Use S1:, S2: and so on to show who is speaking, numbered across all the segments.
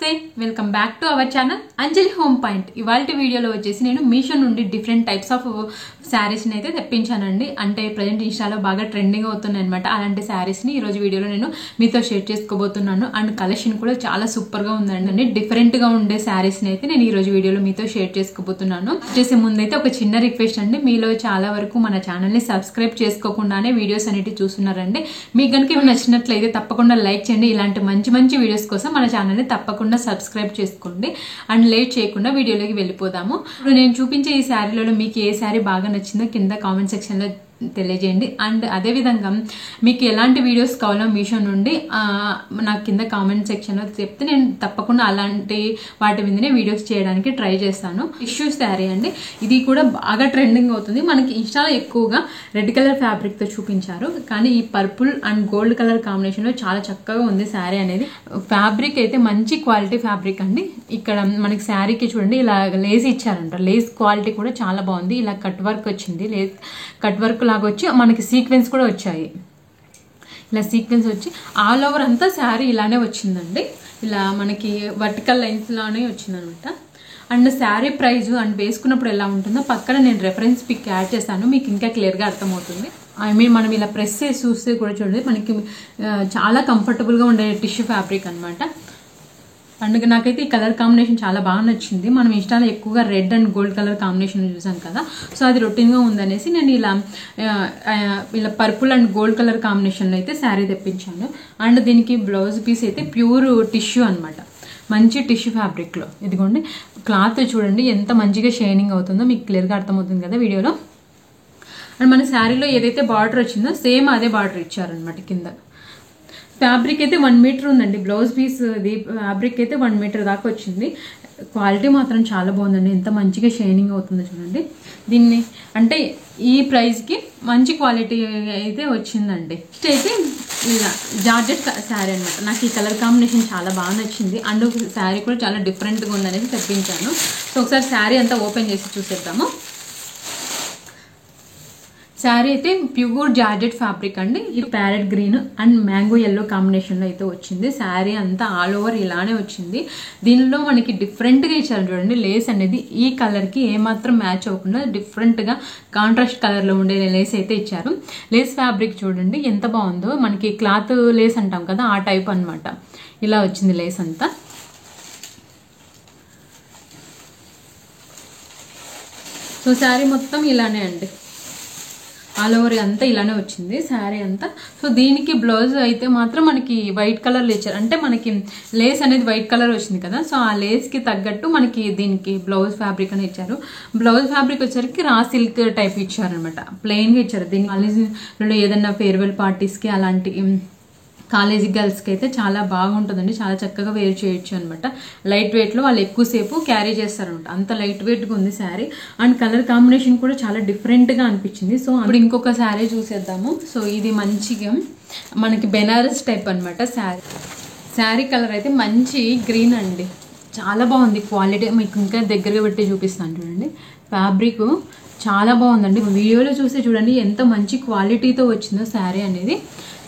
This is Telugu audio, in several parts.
S1: నమస్తే welcome back to our channel Anjali home point. ఇవాల్టి వీడియోలో వచ్చేసి నేను మీషో నుండి డిఫరెంట్ టైప్స్ ఆఫ్ శారీస్ని అయితే తెప్పించానండి. అంటే ప్రజెంట్ ఇన్స్టాలో బాగా ట్రెండింగ్ అవుతున్నాయి అనమాట. అలాంటి శారీస్ని ఈరోజు వీడియోలో నేను మీతో షేర్ చేసుకోబోతున్నాను. అండ్ కలెక్షన్ కూడా చాలా సూపర్గా ఉందండి. డిఫరెంట్గా ఉండే శారీస్ని అయితే నేను ఈరోజు వీడియోలో మీతో షేర్ చేసుకోబోతున్నాను. చేసే ముందైతే ఒక చిన్న రిక్వెస్ట్ అండి, మీలో చాలా వరకు మన ఛానల్ని సబ్స్క్రైబ్ చేసుకోకుండానే వీడియోస్ అనేవి చూస్తున్నారండి. మీకు కనుక ఏమైనా నచ్చినట్లయితే తప్పకుండా లైక్ చేయండి. ఇలాంటి మంచి మంచి వీడియోస్ కోసం మన ఛానల్ని తప్పకుండా సబ్స్క్రైబ్ చేసుకోండి. అండ్ లేట్ చేయకుండా వీడియోలోకి వెళ్ళిపోదాము. ఇప్పుడు నేను చూపించే ఈ శారీలలో మీకు ఏ శారీ బాగా నచ్చిందో కింద కామెంట్ సెక్షన్లో తెలియజేయండి. అండ్ అదేవిధంగా మీకు ఎలాంటి వీడియోస్ కావాలో మీషో నుండి నాకు కింద కామెంట్ సెక్షన్లో చెప్తే నేను తప్పకుండా అలాంటి వాటి మీదనే వీడియోస్ చేయడానికి ట్రై చేస్తాను. టిష్యూ శారీ అండి, ఇది కూడా బాగా ట్రెండింగ్ అవుతుంది. మనకి ఇన్స్టాలో ఎక్కువగా రెడ్ కలర్ ఫ్యాబ్రిక్తో చూపించారు, కానీ ఈ పర్పుల్ అండ్ గోల్డ్ కలర్ కాంబినేషన్లో చాలా చక్కగా ఉంది శారీ అనేది. ఫ్యాబ్రిక్ అయితే మంచి క్వాలిటీ ఫ్యాబ్రిక్ అండి. ఇక్కడ మనకి శారీకి చూడండి ఇలా లేస్ ఇచ్చారంట. లేస్ క్వాలిటీ కూడా చాలా బాగుంది. ఇలా కట్ వర్క్ వచ్చింది, లేస్ కట్ వర్క్ లాగా వచ్చి మనకి సీక్వెన్స్ కూడా వచ్చాయి. ఇలా సీక్వెన్స్ వచ్చి ఆల్ ఓవర్ అంతా శారీ ఇలానే వచ్చిందండి. ఇలా మనకి వర్టికల్ లైన్స్ లానే వచ్చిందనమాట. అండ్ శారీ ప్రైజ్ అండ్ వేసుకున్నప్పుడు ఎలా ఉంటుందో పక్కన నేను రెఫరెన్స్ పిక్ యాడ్ చేస్తాను, మీకు ఇంకా క్లియర్గా అర్థమవుతుంది. ఐ మీన్ మనం ఇలా ప్రెస్ చేసి చూస్తే కూడా చూడండి మనకి చాలా కంఫర్టబుల్గా ఉండే టిష్యూ ఫ్యాబ్రిక్ అనమాట. అండ్ నాకైతే ఈ కలర్ కాంబినేషన్ చాలా బాగా నచ్చింది. మనం ఇన్స్టాలో ఎక్కువగా red and gold colour combination చూసాం కదా, సో అది రొటీన్గా ఉందనేసి నేను ఇలా పర్పుల్ అండ్ గోల్డ్ కలర్ కాంబినేషన్లో అయితే శారీ తెప్పించాను. అండ్ దీనికి బ్లౌజ్ పీస్ అయితే ప్యూర్ టిష్యూ అనమాట, మంచి టిష్యూ ఫ్యాబ్రిక్లో. ఇదిగోండి క్లాత్ చూడండి ఎంత మంచిగా షైనింగ్ అవుతుందో మీకు క్లియర్గా అర్థమవుతుంది కదా వీడియోలో. అండ్ మన శారీలో ఏదైతే బార్డర్ వచ్చిందో సేమ్ అదే బార్డర్ ఇచ్చారనమాట కింద. ఫ్యాబ్రిక్ అయితే 1 మీటర్ ఉందండి. బ్లౌజ్ పీస్ ఇది ఫ్యాబ్రిక్ అయితే 1 మీటర్ దాకా వచ్చింది. క్వాలిటీ మాత్రం చాలా బాగుందండి, ఎంత మంచిగా షైనింగ్ అవుతుందో చూడండి. దీన్ని అంటే ఈ ప్రైస్కి మంచి క్వాలిటీ అయితే వచ్చిందండి. నెక్స్ట్ అయితే ఇలా జార్జెట్ శారీ అనమాట. నాకు ఈ కలర్ కాంబినేషన్ చాలా బాగా నచ్చింది. అండ్ శారీ కూడా చాలా డిఫరెంట్గా ఉందనేసి తెప్పించాను. సో ఒకసారి శారీ అంతా ఓపెన్ చేసి చూసేద్దాము. శారీ అయితే ప్యూర్ జార్జెట్ ఫ్యాబ్రిక్ అండి. ఇది parrot green and mango yellow కాంబినేషన్లో అయితే వచ్చింది. శారీ అంతా ఆల్ ఓవర్ ఇలానే వచ్చింది. దీనిలో మనకి డిఫరెంట్గా ఇచ్చారు చూడండి. లేస్ అనేది ఈ కలర్కి ఏమాత్రం మ్యాచ్ అవ్వకుండా డిఫరెంట్గా కాంట్రాస్ట్ కలర్లో ఉండే లేస్ అయితే ఇచ్చారు. లేస్ ఫ్యాబ్రిక్ చూడండి ఎంత బాగుందో, మనకి క్లాత్ లేస్ అంటాం కదా ఆ టైప్ అనమాట. ఇలా వచ్చింది లేస్ అంతా. సో శారీ మొత్తం ఇలానే అండి, ఆల్ ఓవర్ అంతా ఇలానే వచ్చింది శారీ అంతా. సో దీనికి బ్లౌజ్ అయితే మాత్రం మనకి వైట్ కలర్లో ఇచ్చారు. అంటే మనకి లేస్ అనేది వైట్ కలర్ వచ్చింది కదా, సో ఆ లేస్కి తగ్గట్టు మనకి దీనికి బ్లౌజ్ ఫ్యాబ్రిక్ అని ఇచ్చారు. బ్లౌజ్ ఫ్యాబ్రిక్ వచ్చరికి రా సిల్క్ టైప్ ఇచ్చారనమాట, ప్లెయిన్గా ఇచ్చారు. దీనికి కాలేజీలో ఏదైనా ఫేర్వెల్ పార్టీస్కి అలాంటి కాలేజీ గర్ల్స్కి అయితే చాలా బాగుంటుందండి. చాలా చక్కగా వేర్ చేయొచ్చు అనమాట. లైట్ వెయిట్లో వాళ్ళు ఎక్కువసేపు క్యారీ చేస్తారనమాట, అంత లైట్ వెయిట్గా ఉంది శారీ. అండ్ కలర్ కాంబినేషన్ కూడా చాలా డిఫరెంట్గా అనిపించింది. సో ఇప్పుడు ఇంకొక శారీ చూసేద్దాము. సో ఇది మంచిగా మనకి బెనారస్ టైప్ అనమాట శారీ. శారీ కలర్ అయితే మంచి గ్రీన్ అండి, చాలా బాగుంది క్వాలిటీ. మీకు ఇంకా దగ్గరగా పెట్టి చూపిస్తాను చూడండి. ఫ్యాబ్రిక్ చాలా బాగుందండి. వీడియోలో చూసి చూడండి ఎంత మంచి క్వాలిటీతో వచ్చిందో శారీ అనేది.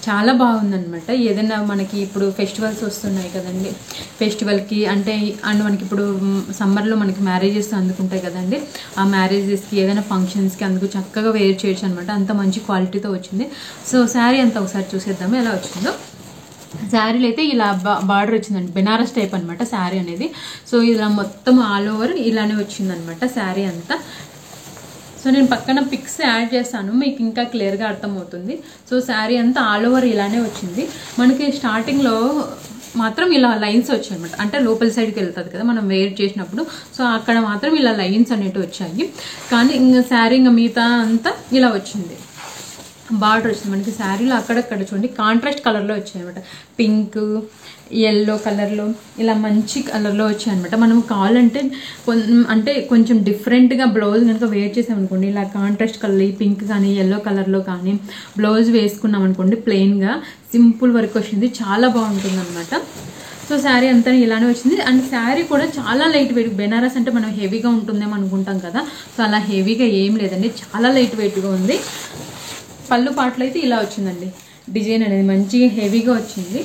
S1: చాలా బాగుందనమాట. ఏదైనా మనకి ఇప్పుడు ఫెస్టివల్స్ వస్తున్నాయి కదండి, ఫెస్టివల్కి అంటే అండ్ మనకి ఇప్పుడు సమ్మర్లో మనకి మ్యారేజెస్ అందుకుంటాయి కదండి, ఆ మ్యారేజెస్కి ఏదైనా ఫంక్షన్స్కి అందుకు చక్కగా వేర్ చేయొచ్చు అనమాట. అంత మంచి క్వాలిటీతో వచ్చింది. సో శారీ అంతా ఒకసారి చూసేద్దాము ఎలా వచ్చిందో. శారీలో అయితే ఇలా బార్డర్ వచ్చిందండి, బెనారస్ టైప్ అనమాట శారీ అనేది. సో ఇలా మొత్తం ఆల్ ఓవర్ ఇలానే వచ్చిందనమాట శారీ అంతా. సో నేను పక్కన పిక్స్ యాడ్ చేస్తాను, మీకు ఇంకా క్లియర్గా అర్థమవుతుంది. సో శారీ అంతా ఆల్ ఓవర్ ఇలానే వచ్చింది. మనకి స్టార్టింగ్లో మాత్రం ఇలా లైన్స్ వచ్చాయి అనమాట, అంటే లోపల సైడ్కి వెళ్తుంది కదా మనం వేర్ చేసినప్పుడు. సో అక్కడ మాత్రం ఇలా లైన్స్ అనేవి వచ్చాయి. కానీ ఇంకా శారీ ఇంకా మిగతా అంతా ఇలా వచ్చింది, బార్డర్ వచ్చింది మనకి శారీలో. అక్కడక్కడ చూడండి కాంట్రాస్ట్ కలర్లో వచ్చాయి అనమాట, పింక్ ఎల్లో కలర్లో ఇలా మంచి కలర్లో వచ్చాయి అనమాట. మనం కావాలంటే అంటే కొంచెం డిఫరెంట్గా బ్లౌజ్ కనుక వేర్ చేసామనుకోండి, ఇలా కాంట్రాస్ట్ కలర్ ఈ పింక్ కానీ ఎల్లో కలర్లో కానీ బ్లౌజ్ వేసుకున్నాం అనుకోండి, ప్లెయిన్గా సింపుల్ వర్క్ వచ్చింది, చాలా బాగుంటుంది అనమాట. సో శారీ అంతా ఇలానే వచ్చింది. అండ్ శారీ కూడా చాలా లైట్ వెయిట్. బెనారస్ అంటే మనం హెవీగా ఉంటుందేమో అనుకుంటాం కదా, సో అలా హెవీగా ఏం లేదండి, చాలా లైట్ వెయిట్గా ఉంది. పళ్ళు పాటలు అయితే ఇలా వచ్చిందండి, డిజైన్ అనేది మంచిగా హెవీగా వచ్చింది.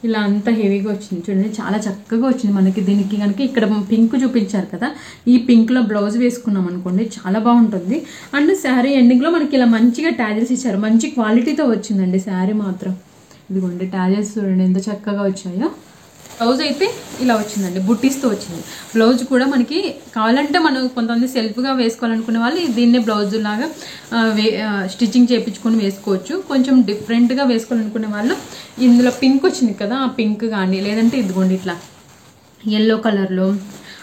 S1: ఇలా అంత హెవీగా వచ్చింది చూడండి, చాలా చక్కగా వచ్చింది మనకి. దీనికి కనుక ఇక్కడ పింక్ చూపించారు కదా, ఈ పింక్లో బ్లౌజ్ వేసుకున్నాం అనుకోండి చాలా బాగుంటుంది. అండ్ శారీ ఎండింగ్లో మనకి ఇలా మంచిగా టాజెస్ ఇచ్చారు, మంచి క్వాలిటీతో వచ్చిందండి శారీ మాత్రం. ఇదిగోండి టాజెస్ చూడండి ఎంత చక్కగా వచ్చాయో. బ్లౌజ్ అయితే ఇలా వచ్చిందండి, బుట్టీస్తో వచ్చింది. బ్లౌజ్ కూడా మనకి కావాలంటే మనం కొంతమంది సెల్ఫ్గా వేసుకోవాలనుకునే వాళ్ళు దీన్నే బ్లౌజ్ లాగా స్టిచ్చింగ్ చేయించుకొని వేసుకోవచ్చు. కొంచెం డిఫరెంట్గా వేసుకోవాలనుకునే వాళ్ళు ఇందులో పింక్ వచ్చింది కదా, ఆ పింక్ కానీ లేదంటే ఇదిగోండి ఇట్లా ఎల్లో కలర్లో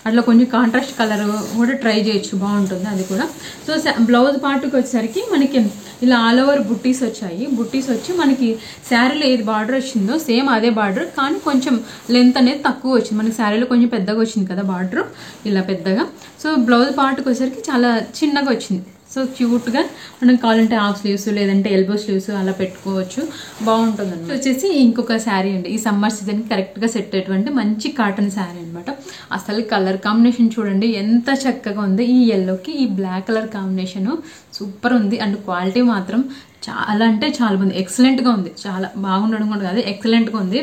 S1: అట్లా కొంచెం కాంట్రాస్ట్ కలర్ కూడా ట్రై చేయొచ్చు, బాగుంటుంది అది కూడా. సో బ్లౌజ్ పార్ట్కి వచ్చేసరికి మనకి ఇలా ఆల్ ఓవర్ బుట్టీస్ వచ్చాయి. బుట్టీస్ వచ్చి మనకి శారీలో ఏది బార్డర్ వచ్చిందో సేమ్ అదే బార్డర్, కానీ కొంచెం లెంత్ అనేది తక్కువ వచ్చింది. మనకి శారీలో కొంచెం పెద్దగా వచ్చింది కదా బార్డర్, ఇలా పెద్దగా. సో బ్లౌజ్ పార్ట్కి వచ్చేసరికి చాలా చిన్నగా వచ్చింది. సో క్యూట్గా మనం కావాలంటే హాఫ్ స్లీవ్స్ లేదంటే ఎల్బో స్లీవ్స్ అలా పెట్టుకోవచ్చు, బాగుంటుంది అనమాట. వచ్చేసి ఇంకొక శారీ అండి, ఈ సమ్మర్ సీజన్కి కరెక్ట్గా సెట్ అయ్యేటువంటి మంచి కాటన్ శారీ అనమాట. అసలు కలర్ కాంబినేషన్ చూడండి ఎంత చక్కగా ఉంది. ఈ ఎల్లోకి ఈ బ్లాక్ కలర్ కాంబినేషను సూపర్ ఉంది. అండ్ క్వాలిటీ మాత్రం చాలా అంటే చాలా బాగుంది, ఎక్సలెంట్గా ఉంది. చాలా బాగుండడం కూడా కాదు, ఎక్సలెంట్గా ఉంది.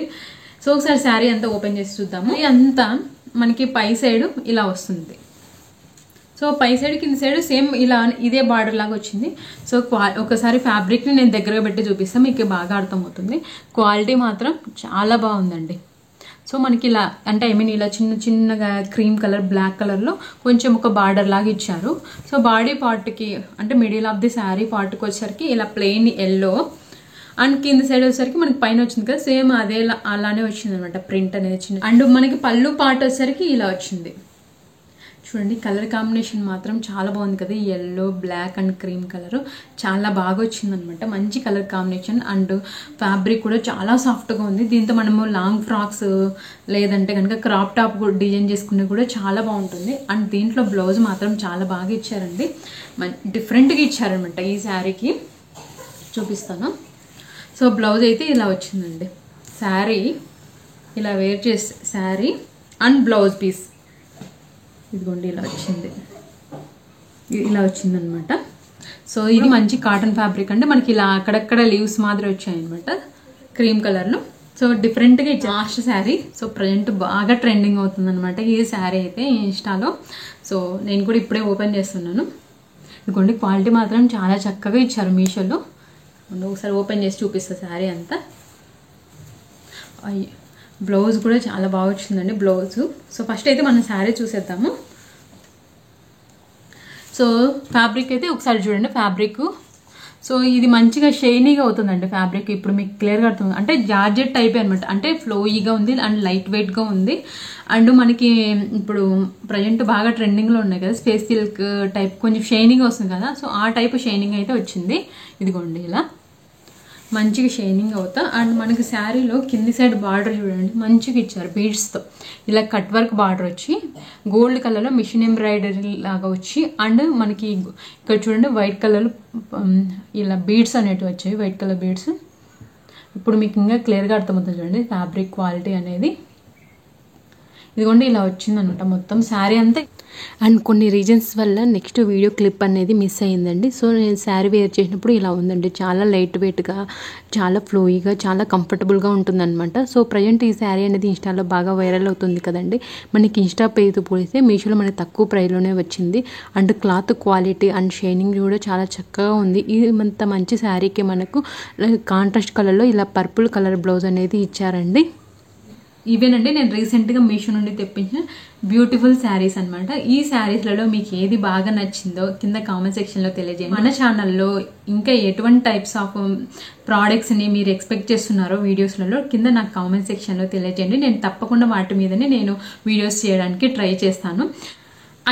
S1: సో ఒకసారి శారీ అంతా ఓపెన్ చేసి చూద్దాము. ఇది అంతా మనకి పై సైడ్ ఇలా వస్తుంది. సో పై సైడ్ కింద సైడ్ సేమ్ ఇలా ఇదే బార్డర్ లాగా వచ్చింది. సో ఒకసారి ఫ్యాబ్రిక్ని నేను దగ్గరగా పెట్టి చూపిస్తాను, మీకు బాగా అర్థమవుతుంది. క్వాలిటీ మాత్రం చాలా బాగుందండి. సో మనకి ఇలా అంటే ఇలా చిన్నగా క్రీమ్ కలర్ బ్లాక్ కలర్లో కొంచెం ఒక బార్డర్ లాగా ఇచ్చారు. సో బాడీ పార్ట్కి అంటే మిడిల్ ఆఫ్ ది శారీ పార్ట్కి వచ్చేసరికి ఇలా ప్లెయిన్ ఎల్లో, అండ్ కింద సైడ్ వచ్చేసరికి మనకి పైన వచ్చింది కదా సేమ్ అదే అలానే వచ్చింది అనమాట ప్రింట్ అనేది చిన్న. అండ్ మనకి పళ్ళు పార్ట్ వచ్చేసరికి ఇలా వచ్చింది చూడండి. కలర్ కాంబినేషన్ మాత్రం చాలా బాగుంది కదా, yellow black and cream colour చాలా బాగా వచ్చింది అనమాట. మంచి కలర్ కాంబినేషన్. అండ్ ఫ్యాబ్రిక్ కూడా చాలా సాఫ్ట్గా ఉంది. దీంతో మనము లాంగ్ ఫ్రాక్స్ లేదంటే కనుక క్రాప్ టాప్ డిజైన్ చేసుకునే కూడా చాలా బాగుంటుంది. అండ్ దీంట్లో బ్లౌజ్ మాత్రం చాలా బాగా ఇచ్చారండి, డిఫరెంట్గా ఇచ్చారనమాట. ఈ శారీకి చూపిస్తాను. సో బ్లౌజ్ అయితే ఇలా వచ్చిందండి. శారీ ఇలా వేర్ చేస్తే శారీ అండ్ బ్లౌజ్ పీస్ ఇదిగోండి ఇలా వచ్చింది, ఇలా వచ్చిందనమాట. సో ఇది మంచి కాటన్ ఫ్యాబ్రిక్ అంటే మనకి ఇలా అక్కడక్కడ లీవ్స్ మాదిరి వచ్చాయన్నమాట క్రీమ్ కలర్లో. సో డిఫరెంట్గా ఇచ్చి లాస్ట్ శారీ. సో ప్రజెంట్ బాగా ట్రెండింగ్ అవుతుంది అనమాట ఈ శారీ అయితే ఇన్స్టాలో. సో నేను కూడా ఇప్పుడే ఓపెన్ చేస్తున్నాను. ఇదిగోండి క్వాలిటీ మాత్రం చాలా చక్కగా ఇచ్చారు మీషోలో. ఒకసారి ఓపెన్ చేసి చూపిస్తా శారీ అంతా. బ్లౌజ్ కూడా చాలా బాగా వచ్చిందండి బ్లౌజు. సో ఫస్ట్ అయితే మనం శారీ చూసేద్దాము. సో ఫ్యాబ్రిక్ అయితే ఒకసారి చూడండి ఫ్యాబ్రిక్. సో ఇది మంచిగా షైనీగా అవుతుందండి ఫ్యాబ్రిక్. ఇప్పుడు మీకు క్లియర్గా అర్థం అంటే జార్జెట్ టైప్ అనమాట, అంటే ఫ్లోయీగా ఉంది అండ్ లైట్ వెయిట్గా ఉంది. అండ్ మనకి ఇప్పుడు ప్రజెంట్ బాగా ట్రెండింగ్లో ఉన్నాయి కదా స్పేస్ సిల్క్ టైప్, కొంచెం షైనింగ్ వస్తుంది కదా. సో ఆ టైప్ షైనింగ్ అయితే వచ్చింది. ఇదిగోండి ఇలా మంచిగా షైనింగ్ అవుతా. అండ్ మనకి శారీలో కింది సైడ్ బార్డర్ చూడండి మంచిగా ఇచ్చారు బీడ్స్తో, ఇలా కట్ వర్క్ బార్డర్ వచ్చి గోల్డ్ కలర్లో మిషన్ ఎంబ్రాయిడరీ లాగా వచ్చి, అండ్ మనకి ఇక్కడ చూడండి వైట్ కలర్ ఇలా బీడ్స్ అనేటివి వచ్చాయి, వైట్ కలర్ బీడ్స్. ఇప్పుడు మీకు ఇంకా క్లియర్గా అర్థమవుతుంది చూడండి ఫ్యాబ్రిక్ క్వాలిటీ అనేది. ఇదిగోండి ఇలా వచ్చిందనమాట మొత్తం శారీ అంతా. అండ్ కొన్ని రీజన్స్ వల్ల నెక్స్ట్ వీడియో క్లిప్ అనేది మిస్ అయ్యిందండి. సో నేను శారీ వేర్ చేసినప్పుడు ఇలా ఉందండి, చాలా లైట్ వెయిట్గా చాలా ఫ్లోయిగా చాలా కంఫర్టబుల్గా ఉంటుందన్నమాట. సో ప్రజెంట్ ఈ శారీ అనేది ఇన్స్టాలో బాగా వైరల్ అవుతుంది కదండి. మనకి ఇన్స్టా పేజ్తో పోలిస్తే మీషోలో మనకి తక్కువ ప్రైస్లోనే వచ్చింది. And cloth quality and shining కూడా చాలా చక్కగా ఉంది. ఇంత మంచి శారీకి మనకు కాంట్రాస్ట్ కలర్లో ఇలా పర్పుల్ కలర్ బ్లౌజ్ అనేది ఇచ్చారండి. ఇవేనండి నేను రీసెంట్గా మీషో నుండి తెప్పించిన బ్యూటిఫుల్ శారీస్ అనమాట. ఈ శారీస్లలో మీకు ఏది బాగా నచ్చిందో కింద కామెంట్ సెక్షన్లో తెలియజేయండి. మన ఛానల్లో ఇంకా ఎటువంటి టైప్స్ ఆఫ్ ప్రోడక్ట్స్ని మీరు ఎక్స్పెక్ట్ చేస్తున్నారో వీడియోస్లలో కింద నాకు కామెంట్ సెక్షన్లో తెలియజేయండి. నేను తప్పకుండా వాటి మీదనే నేను వీడియోస్ చేయడానికి ట్రై చేస్తాను.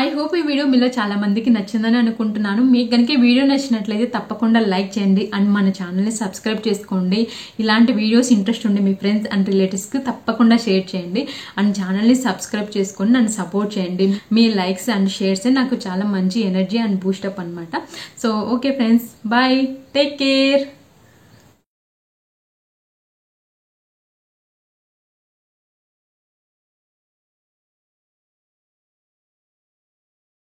S1: ఐ హోప్ ఈ వీడియో మీలో చాలా మందికి నచ్చిందని అనుకుంటున్నాను. మీకు కనుక వీడియో నచ్చినట్లయితే తప్పకుండా లైక్ చేయండి అండ్ మన ఛానల్ని సబ్స్క్రైబ్ చేసుకోండి. ఇలాంటి వీడియోస్ ఇంట్రెస్ట్ ఉండే మీ ఫ్రెండ్స్ అండ్ రిలేటివ్స్కి తప్పకుండా షేర్ చేయండి. అండ్ ఛానల్ని సబ్స్క్రైబ్ చేసుకొని నన్ను సపోర్ట్ చేయండి. మీ లైక్స్ అండ్ షేర్స్ నాకు చాలా మంచి ఎనర్జీ అండ్ బూస్టప్ అనమాట. So okay friends, bye, take care.